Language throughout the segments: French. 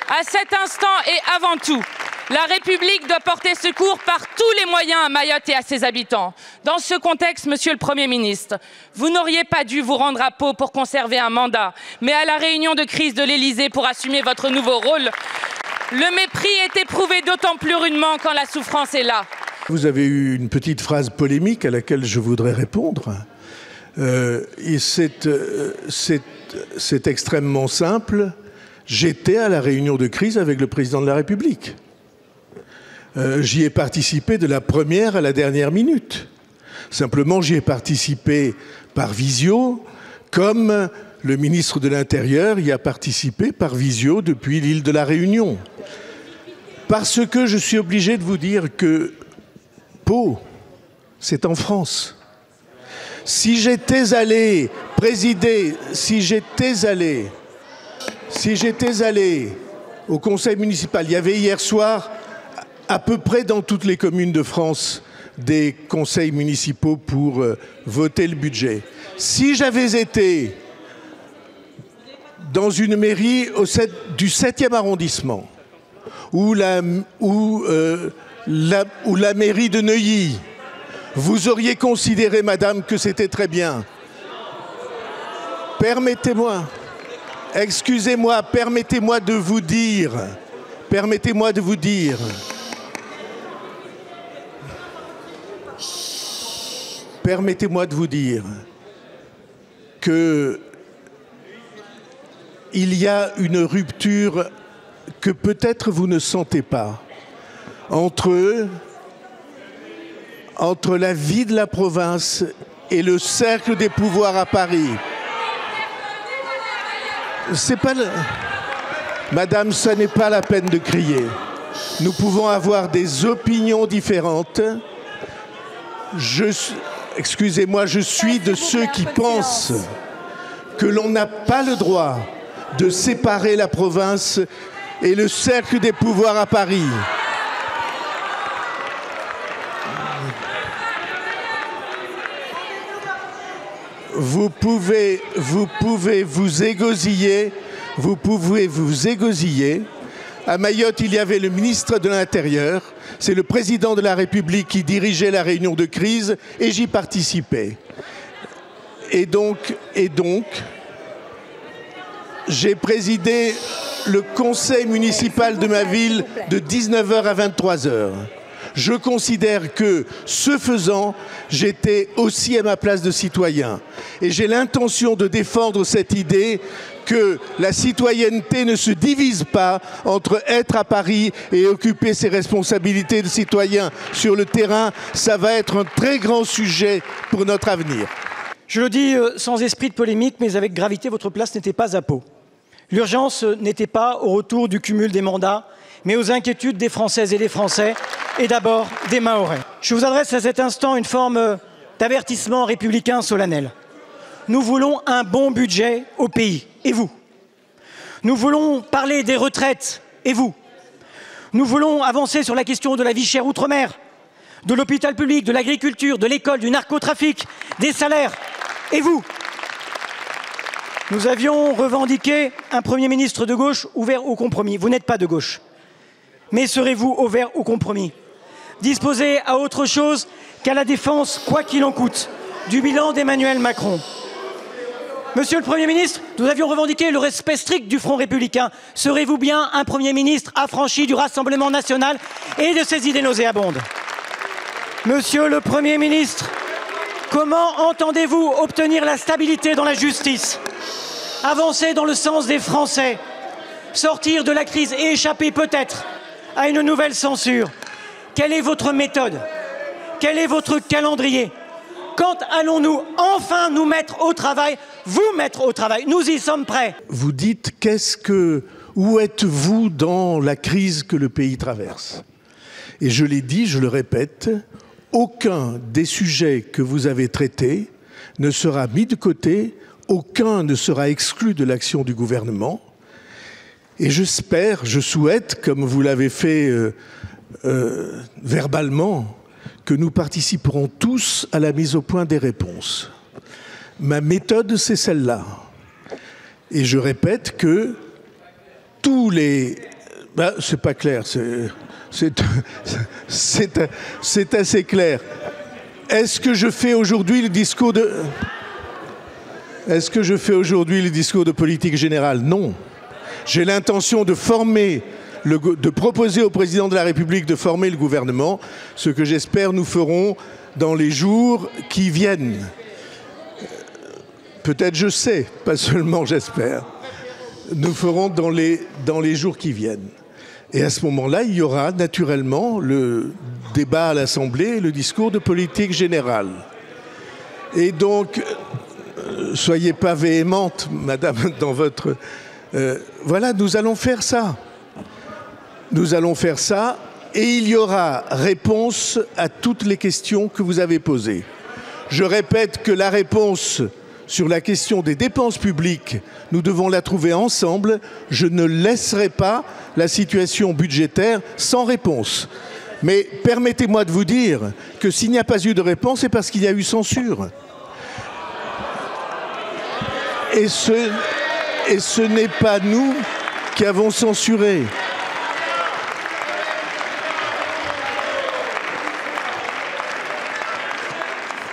À cet instant et avant tout, la République doit porter secours par tous les moyens à Mayotte et à ses habitants. Dans ce contexte, Monsieur le Premier ministre, vous n'auriez pas dû vous rendre à Pau pour conserver un mandat, mais à la réunion de crise de l'Élysée pour assumer votre nouveau rôle. Le mépris est éprouvé d'autant plus rudement quand la souffrance est là. Vous avez eu une petite phrase polémique à laquelle je voudrais répondre. Et c'est extrêmement simple. J'étais à la réunion de crise avec le président de la République. J'y ai participé de la première à la dernière minute. Simplement, j'y ai participé par visio, comme le ministre de l'Intérieur y a participé par visio depuis l'île de la Réunion. Parce que je suis obligé de vous dire que Pau, c'est en France. Si j'étais allé présider, si j'étais allé au conseil municipal, il y avait hier soir à peu près dans toutes les communes de France des conseils municipaux pour voter le budget. Si j'avais été dans une mairie du 7e arrondissement ou la mairie de Neuilly, vous auriez considéré, madame, que c'était très bien. Permettez-moi, excusez-moi, permettez-moi de vous dire que il y a une rupture que peut-être vous ne sentez pas entre la vie de la province et le cercle des pouvoirs à Paris. C'est pas Madame, ce n'est pas la peine de crier. Nous pouvons avoir des opinions différentes. Excusez-moi, je suis de ceux qui pensent que l'on n'a pas le droit de séparer la province et le cercle des pouvoirs à Paris. Vous pouvez vous égosiller. À Mayotte, il y avait le ministre de l'Intérieur. C'est le président de la République qui dirigeait la réunion de crise et j'y participais. Et donc, j'ai présidé le conseil municipal de ma ville de 19h à 23h. Je considère que, ce faisant, j'étais aussi à ma place de citoyen. Et j'ai l'intention de défendre cette idée que la citoyenneté ne se divise pas entre être à Paris et occuper ses responsabilités de citoyen sur le terrain. Ça va être un très grand sujet pour notre avenir. Je le dis sans esprit de polémique, mais avec gravité, votre place n'était pas à Pau. L'urgence n'était pas au retour du cumul des mandats, mais aux inquiétudes des Françaises et des Français, et d'abord des Mahorais. Je vous adresse à cet instant une forme d'avertissement républicain solennel. Nous voulons un bon budget au pays, et vous? Nous voulons parler des retraites, et vous? Nous voulons avancer sur la question de la vie chère outre-mer, de l'hôpital public, de l'agriculture, de l'école, du narcotrafic, des salaires, et vous? Nous avions revendiqué un Premier ministre de gauche ouvert au compromis. Vous n'êtes pas de gauche. Mais serez-vous ouvert au compromis? Disposé à autre chose qu'à la défense, quoi qu'il en coûte, du bilan d'Emmanuel Macron? Monsieur le Premier ministre, nous avions revendiqué le respect strict du Front républicain. Serez-vous bien un Premier ministre affranchi du Rassemblement national et de ses idées nauséabondes? Monsieur le Premier ministre, comment entendez-vous obtenir la stabilité dans la justice, avancer dans le sens des Français, sortir de la crise et échapper peut-être à une nouvelle censure? Quelle est votre méthode? Quel est votre calendrier? Quand allons-nous enfin nous mettre au travail, vous mettre au travail? Nous y sommes prêts. Vous dites où êtes-vous dans la crise que le pays traverse? Et je l'ai dit, je le répète, aucun des sujets que vous avez traités ne sera mis de côté, aucun ne sera exclu de l'action du gouvernement. Et j'espère, je souhaite, comme vous l'avez fait verbalement, que nous participerons tous à la mise au point des réponses. Ma méthode, c'est celle-là. Et je répète que tous les C'est pas clair, c'est assez clair. Est-ce que je fais aujourd'hui le discours de... Est-ce que je fais aujourd'hui le discours de politique générale? Non. J'ai l'intention de proposer au président de la République de former le gouvernement, ce que j'espère nous ferons dans les jours qui viennent. Peut-être je sais, pas seulement j'espère. Nous ferons dans les jours qui viennent. Et à ce moment-là, il y aura naturellement le débat à l'Assemblée et le discours de politique générale. Et donc, soyez pas véhémente, madame, dans votre... voilà, nous allons faire ça. Nous allons faire ça et il y aura réponse à toutes les questions que vous avez posées. Je répète que la réponse sur la question des dépenses publiques, nous devons la trouver ensemble. Je ne laisserai pas la situation budgétaire sans réponse. Mais permettez-moi de vous dire que s'il n'y a pas eu de réponse, c'est parce qu'il y a eu censure. Et ce n'est pas nous qui avons censuré.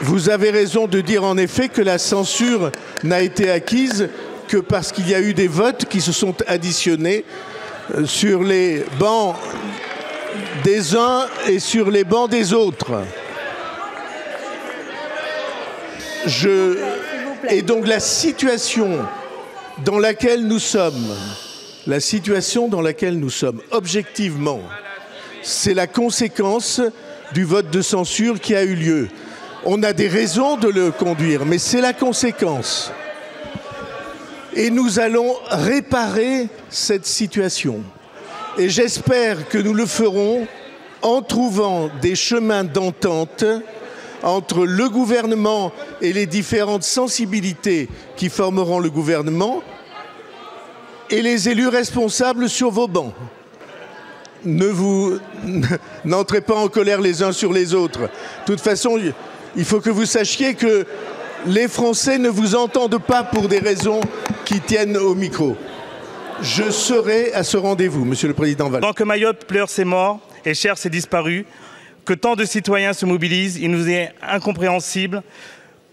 Vous avez raison de dire en effet que la censure n'a été acquise que parce qu'il y a eu des votes qui se sont additionnés sur les bancs des uns et sur les bancs des autres. Et donc la situation dans laquelle nous sommes, objectivement, c'est la conséquence du vote de censure qui a eu lieu. On a des raisons de le conduire, mais c'est la conséquence. Et nous allons réparer cette situation. Et j'espère que nous le ferons en trouvant des chemins d'entente entre le gouvernement et les différentes sensibilités qui formeront le gouvernement et les élus responsables sur vos bancs. N'entrez pas en colère les uns sur les autres. De toute façon, il faut que vous sachiez que les Français ne vous entendent pas pour des raisons qui tiennent au micro. Je serai à ce rendez-vous, Monsieur le Président Valls. Pendant que Mayotte pleure ses morts et cherche ses disparus, que tant de citoyens se mobilisent, il nous est incompréhensible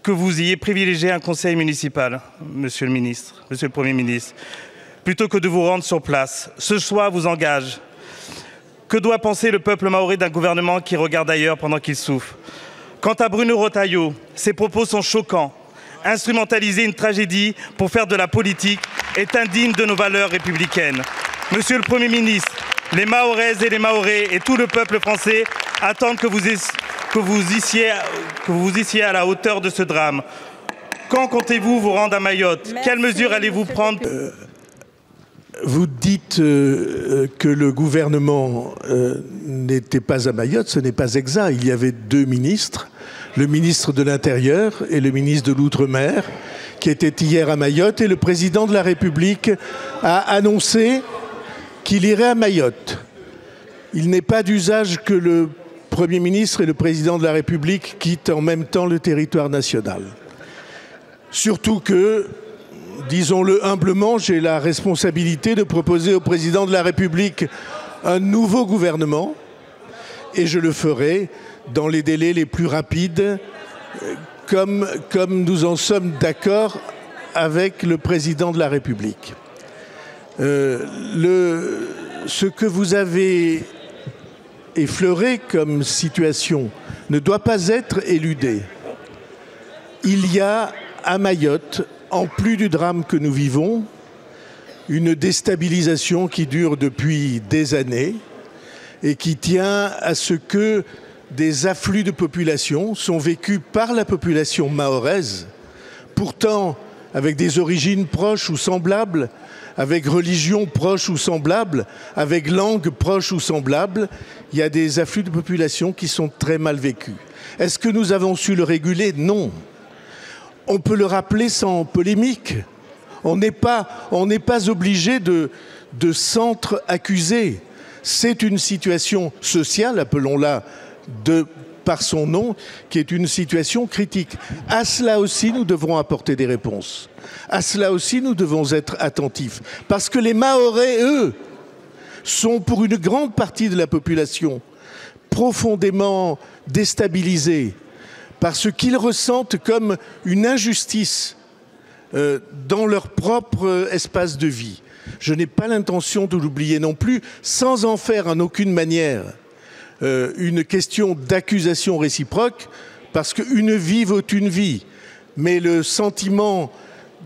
que vous ayez privilégié un conseil municipal, Monsieur le ministre, Monsieur le Premier ministre, plutôt que de vous rendre sur place. Ce choix vous engage. Que doit penser le peuple mahorais d'un gouvernement qui regarde ailleurs pendant qu'il souffre? Quant à Bruno Retailleau, ses propos sont choquants. Instrumentaliser une tragédie pour faire de la politique est indigne de nos valeurs républicaines. Monsieur le Premier ministre, les Mahoraises et les Mahorais et tout le peuple français attendent que vous issiez à la hauteur de ce drame. Quand comptez-vous vous rendre à Mayotte? Quelles mesures allez-vous prendre? Vous dites que le gouvernement n'était pas à Mayotte, ce n'est pas exact. Il y avait deux ministres, le ministre de l'Intérieur et le ministre de l'Outre-mer, qui étaient hier à Mayotte, et le président de la République a annoncé qu'il irait à Mayotte. Il n'est pas d'usage que le Premier ministre et le président de la République quittent en même temps le territoire national. Surtout que, disons-le humblement, j'ai la responsabilité de proposer au président de la République un nouveau gouvernement et je le ferai dans les délais les plus rapides, comme nous en sommes d'accord avec le président de la République. Ce que vous avez effleuré comme situation ne doit pas être éludé. Il y a à Mayotte, en plus du drame que nous vivons, une déstabilisation qui dure depuis des années et qui tient à ce que des afflux de population sont vécus par la population mahoraise, pourtant avec des origines proches ou semblables, avec religion proche ou semblable, avec langue proche ou semblable. Il y a des afflux de population qui sont très mal vécus. Est-ce que nous avons su le réguler? Non. On peut le rappeler sans polémique. On n'est pas obligé de s'entre-accuser. C'est une situation sociale, appelons-la par son nom, qui est une situation critique. À cela aussi, nous devrons apporter des réponses. À cela aussi, nous devons être attentifs. Parce que les Mahorais, eux, sont pour une grande partie de la population profondément déstabilisés par ce qu'ils ressentent comme une injustice dans leur propre espace de vie. Je n'ai pas l'intention de l'oublier non plus, sans en faire en aucune manière une question d'accusation réciproque, parce qu'une vie vaut une vie. Mais le sentiment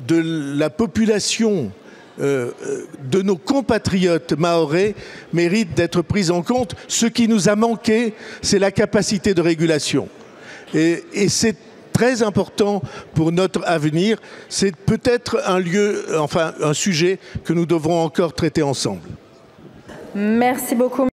de la population, de nos compatriotes mahorais, mérite d'être pris en compte. Ce qui nous a manqué, c'est la capacité de régulation. Et c'est très important pour notre avenir. C'est peut-être un sujet que nous devrons encore traiter ensemble. Merci beaucoup.